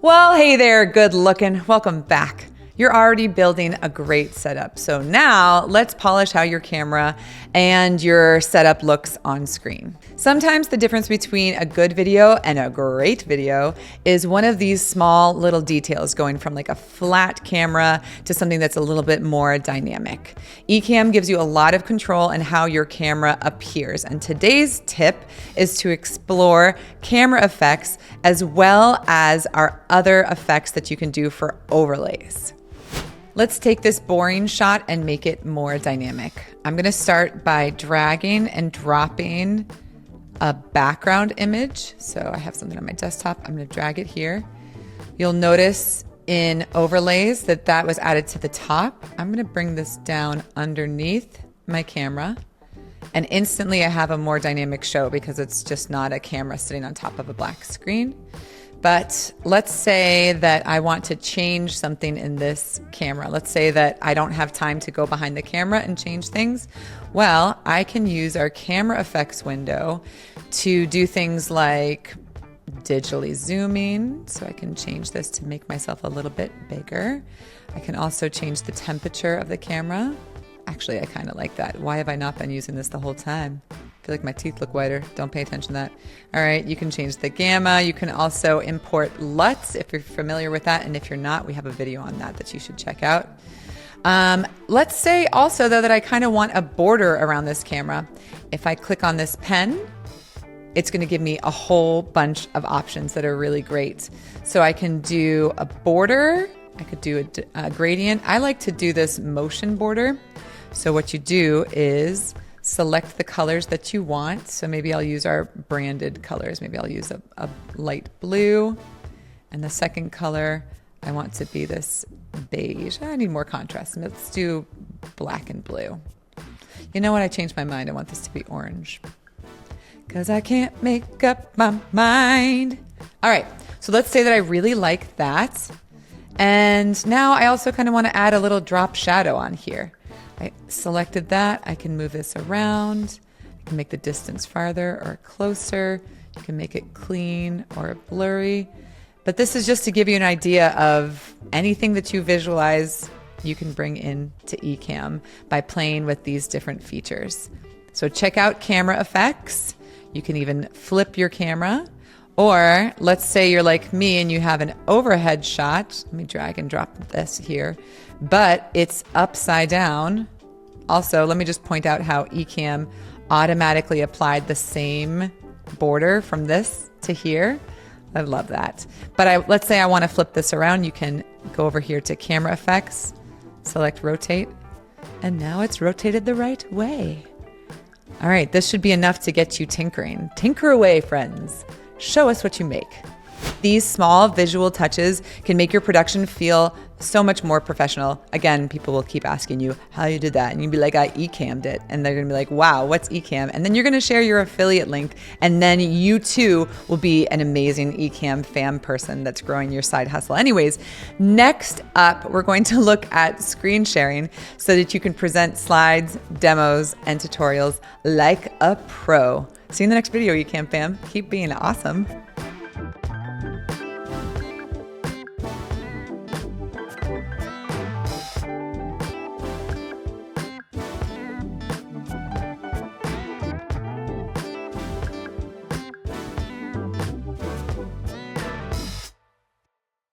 Well, hey there, good looking. Welcome back. You're already building a great setup. So now let's polish how your camera and your setup looks on screen. Sometimes the difference between a good video and a great video is one of these small little details, going from like a flat camera to something that's a little bit more dynamic. Ecamm gives you a lot of control in how your camera appears. And today's tip is to explore camera effects as well as our other effects that you can do for overlays. Let's take this boring shot and make it more dynamic. I'm gonna start by dragging and dropping a background image. So I have something on my desktop, I'm gonna drag it here. You'll notice in overlays that was added to the top. I'm gonna bring this down underneath my camera, and instantly I have a more dynamic show because it's just not a camera sitting on top of a black screen. But let's say that I want to change something in this camera. Let's say that I don't have time to go behind the camera and change things. Well, I can use our camera effects window to do things like digitally zooming. So I can change this to make myself a little bit bigger. I can also change the temperature of the camera. Actually, I kind of like that. Why have I not been using this the whole time? I feel like my teeth look whiter. Don't pay attention to that. All right, you can change the gamma. You can also import LUTs if you're familiar with that. And if you're not, we have a video on that you should check out. Let's say also though that I kind of want a border around this camera. If I click on this pen, it's going to give me a whole bunch of options that are really great. So I can do a border. I could do a gradient. I like to do this motion border. So what you do is select the colors that you want. So maybe I'll use our branded colors. Maybe I'll use a light blue. And the second color, I want to be this beige. I need more contrast. Let's do black and blue. You know what? I changed my mind. I want this to be orange. Because I can't make up my mind. All right. So let's say that I really like that. And now I also kind of want to add a little drop shadow on here. I selected that. I can move this around. I can make the distance farther or closer. You can make it clean or blurry. But this is just to give you an idea of anything that you visualize, you can bring in to Ecamm by playing with these different features. So check out camera effects. You can even flip your camera. Or let's say you're like me and you have an overhead shot. Let me drag and drop this here, but it's upside down. Also, let me just point out how Ecamm automatically applied the same border from this to here. I love that. But let's say I want to flip this around. You can go over here to camera effects, select rotate, and now it's rotated the right way. All right, this should be enough to get you tinkering. Tinker away, friends. Show us what you make. These small visual touches can make your production feel so much more professional. Again, people will keep asking you how you did that. And you'd be like, I Ecamm'd it. And they're gonna be like, wow, what's Ecamm? And then you're gonna share your affiliate link. And then you too will be an amazing Ecamm fam person that's growing your side hustle. Anyways, next up, we're going to look at screen sharing so that you can present slides, demos, and tutorials like a pro. See you in the next video, Ecamm fam. Keep being awesome.